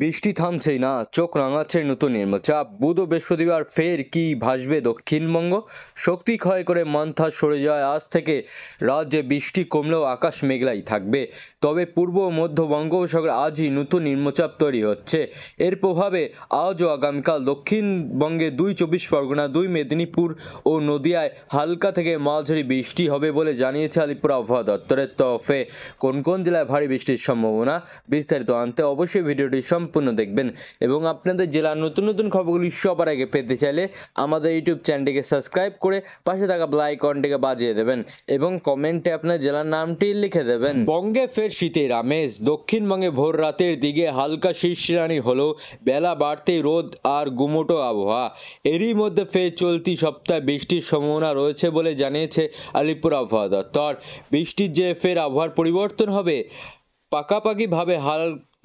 বৃষ্টি থামছেই না, চোখ রাঙাচ্ছে নতুন নিম্নচাপ। বুধ ও বৃহস্পতিবার ফের কি ভাসবে দক্ষিণবঙ্গ? শক্তি ক্ষয় করে মান্থা সরে যায় আজ থেকে রাজ্যে বৃষ্টি কমলেও আকাশ মেঘলাই থাকবে। তবে পূর্ব ও মধ্য বঙ্গোপসাগরে আজই নতুন নিম্নচাপ তৈরি হচ্ছে। এর প্রভাবে আজ ও আগামীকাল দক্ষিণবঙ্গে 2 চব্বিশ পরগনা, 2 মেদিনীপুর ও নদিয়ায় হালকা থেকে মাঝারি বৃষ্টি হবে বলে জানিয়েছে আলিপুর আবহাওয়া দপ্তরের তরফে। কোন কোন জেলায় ভারী বৃষ্টির সম্ভাবনা, বিস্তারিত জানতে অবশ্যই ভিডিওটি সম্পূর্ণ দেখবেন। এবং আপনাদের জেলার নতুন নতুন খবরগুলি সবার আগে পেতে চাইলে আমাদের ইউটিউব চ্যানেলটিকে সাবস্ক্রাইব করে পাশে থাকা বেল আইকনটিকে বাজিয়ে দেবেন এবং কমেন্টে আপনার জেলার নামটি লিখে দেবেন। বঙ্গে ফের শীতের আমেজ। দক্ষিণবঙ্গে ভোর রাতের দিকে হালকা শিরশিরানি হলেও বেলা বাড়তেই রোদ আর গুমোটো আবহাওয়া। এরই মধ্যে ফের চলতি সপ্তাহে বৃষ্টির সম্ভাবনা রয়েছে বলে জানিয়েছে আলিপুর আবহাওয়া দপ্তর। বৃষ্টির যে ফের আবহাওয়ার পরিবর্তন হবে, পাকাপাকিভাবে হাল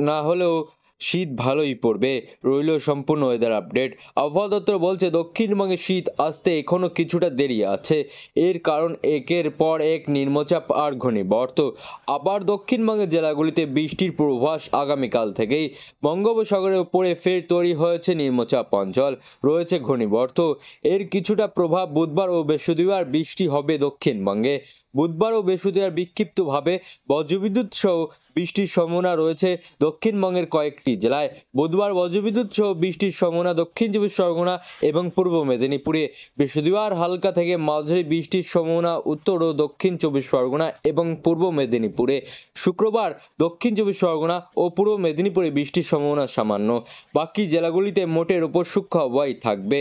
না হলেও শীত ভালোই পড়বে। রইল সম্পূর্ণ ওয়েদার আপডেট। আবহাওয়া দপ্তর বলছে দক্ষিণবঙ্গে শীত আসতে এখনও কিছুটা দেরি আছে। এর কারণ একের পর এক নিম্নচাপ আর ঘূর্ণিঝড়। আবার দক্ষিণবঙ্গের জেলাগুলিতে বৃষ্টির পূর্বাভাস আগামীকাল থেকেই। বঙ্গোপসাগরের উপরে ফের তৈরি হয়েছে নিম্নচাপ অঞ্চল, রয়েছে ঘূর্ণিঝড়। এর কিছুটা প্রভাব বুধবার ও বৃহস্পতিবার বৃষ্টি হবে দক্ষিণবঙ্গে। বুধবার ও বৃহস্পতিবার বিক্ষিপ্তভাবে বজ্রবিদ্যুৎ সহ বৃষ্টির সম্ভাবনা রয়েছে দক্ষিণবঙ্গের কয়েকটি জেলায়। বুধবার বজ্রবিদ্যুৎ সহ বৃষ্টির সম্ভাবনা দক্ষিণ চব্বিশ পরগনা এবং পূর্ব মেদিনীপুরে। বৃহস্পতিবার হালকা থেকে মাঝারি বৃষ্টির সম্ভাবনা উত্তর ও দক্ষিণ চব্বিশ পরগনা এবং পূর্ব মেদিনীপুরে। শুক্রবার দক্ষিণ চব্বিশ পরগনা ও পূর্ব মেদিনীপুরে বৃষ্টির সম্ভাবনা সামান্য। বাকি জেলাগুলিতে মোটের ওপর সূক্ষ্ম আবহাওয়াই থাকবে।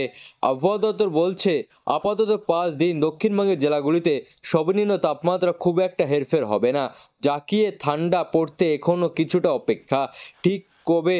আবহাওয়া দপ্তর বলছে আপাতত 5 দিন দক্ষিণবঙ্গের জেলাগুলিতে সর্বনিম্ন তাপমাত্রা খুব একটা হেরফের হবে না। জাঁকিয়ে ঠান্ডা পড়তে এখনও কিছুটা অপেক্ষা। ঠিক কবে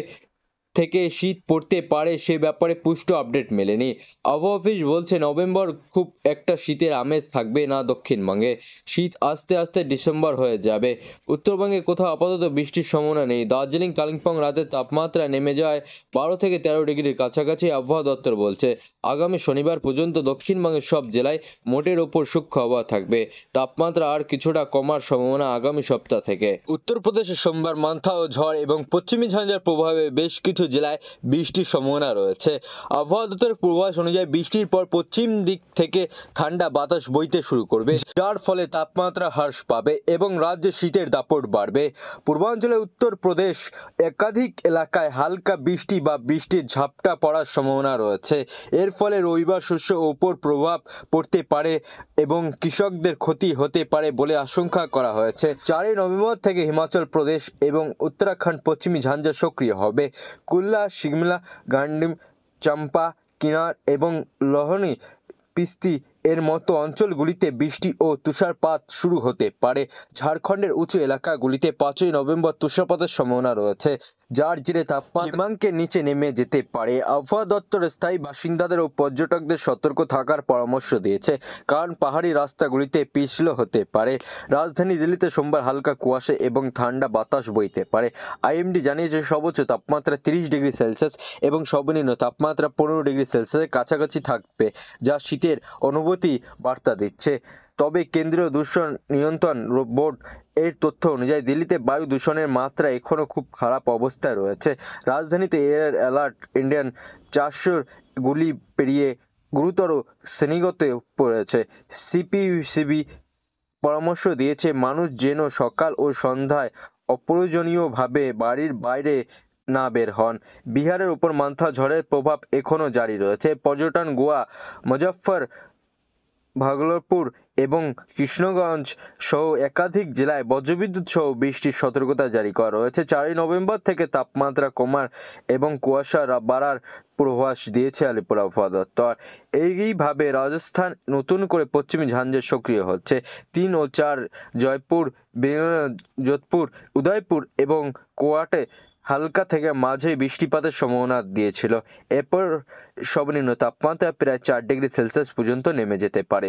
থেকে শীত পড়তে পারে সে ব্যাপারে পুষ্ট আপডেট মেলেনি। আবহাওয়া অফিস বলছে নভেম্বর খুব একটা শীতের আমেজ থাকবে না দক্ষিণবঙ্গে। শীত আস্তে আস্তে ডিসেম্বর হয়ে যাবে। উত্তরবঙ্গে কোথাও আপাতত বৃষ্টির সম্ভাবনা নেই। দার্জিলিং কালিম্পং রাতের তাপমাত্রা নেমে যায় 12 থেকে 13 ডিগ্রির কাছাকাছি। আবহাওয়া দপ্তর বলছে আগামী শনিবার পর্যন্ত দক্ষিণবঙ্গের সব জেলায় মোটের ওপর সূক্ষ্ম আবহাওয়া থাকবে। তাপমাত্রা আর কিছুটা কমার সম্ভাবনা আগামী সপ্তাহ থেকে। উত্তরপ্রদেশে সোমবার মান্থা ও ঝড় এবং পশ্চিমী ঝঞ্ঝার প্রভাবে বেশ কিছু জেলায় বৃষ্টির সম্ভাবনা রয়েছে। আবহাওয়া দপ্তরের পূর্বাভাস অনুযায়ী বৃষ্টির পর পশ্চিম দিক থেকে ঠান্ডা বাতাস বইতে শুরু করবে, যার ফলে তাপমাত্রা হ্রাস পাবে এবং রাজ্যে শীতের দাপট বাড়বে। পূর্বাঞ্চলে উত্তরপ্রদেশ একাধিক এলাকায় হালকা বৃষ্টি বা বৃষ্টির ঝাপটা পড়ার সম্ভাবনা রয়েছে। এর ফলে রবিবার শস্যের ওপর প্রভাব পড়তে পারে এবং কৃষকদের ক্ষতি হতে পারে বলে আশঙ্কা করা হয়েছে। 4 নভেম্বর থেকে হিমাচল প্রদেশ এবং উত্তরাখণ্ড পশ্চিমী ঝঞ্ঝা সক্রিয় হবে। কুল্লা, শিমলা, গান্ডিম, চাম্পা, কিনার এবং লোহনী, পিস্তি এর মতো অঞ্চলগুলিতে বৃষ্টি ও তুষারপাত শুরু হতে পারে। ঝাড়খণ্ডের উঁচু এলাকাগুলিতে 5 নভেম্বর তুষারপাতের সম্ভাবনা রয়েছে, যার জেরে তাপমাত্রা হিমাঙ্কের নিচে নেমে যেতে পারে। আবহাওয়া দপ্তর স্থায়ী বাসিন্দাদের ও পর্যটকদের সতর্ক থাকার পরামর্শ দিয়েছে, কারণ পাহাড়ি রাস্তাগুলিতে পিছল হতে পারে। রাজধানী দিল্লিতে সোমবার হালকা কুয়াশা এবং ঠান্ডা বাতাস বইতে পারে। আইএমডি জানিয়েছে সর্বোচ্চ তাপমাত্রা 30 ডিগ্রি সেলসিয়াস এবং সর্বনিম্ন তাপমাত্রা 15 ডিগ্রি সেলসিয়াসের কাছাকাছি থাকবে, যা শীতের অনুভূতি বার্তা দিচ্ছে। তবে কেন্দ্রীয় দূষণ নিয়ন্ত্রণ বোর্ড এর তথ্য অনুযায়ী দিল্লিতে বায়ু দূষণের মাত্রা এখনও খুব খারাপ অবস্থায় রয়েছে। রাজধানীতে এয়ার অ্যালার্ট ইন্ডিয়ান 400 গুলি পেরিয়ে গুরুতর শ্রেণীগতে পড়েছে। সিপিসিবি পরামর্শ দিয়েছে মানুষ যেন সকাল ও সন্ধ্যায় অপ্রয়োজনীয়ভাবে বাড়ির বাইরে না বের হন। বিহারের উপর মান্থা ঝড়ের প্রভাব এখনও জারি রয়েছে। পর্যটন গোয়া, মুজফ্ফর ভাগলপুর এবং কৃষ্ণগঞ্জ সহ একাধিক জেলায় বজ্রবিদ্যুৎ সহ বৃষ্টির সতর্কতা জারি করা রয়েছে। 4 নভেম্বর থেকে তাপমাত্রা কমার এবং কুয়াশা বাড়ার পূর্বাভাস দিয়েছে আলিপুর আবহাওয়া দপ্তর। এইভাবে রাজস্থান নতুন করে পশ্চিমী ঝঞ্ঝা সক্রিয় হচ্ছে। 3 ও 4 জয়পুর, যোধপুর, উদয়পুর এবং কোয়াটে হালকা থেকে মাঝারি বৃষ্টিপাতের সম্ভাবনা দিয়েছিল। এরপর সর্বনিম্ন তাপমাত্রা প্রায় 4 ডিগ্রি সেলসিয়াস পর্যন্ত নেমে যেতে পারে।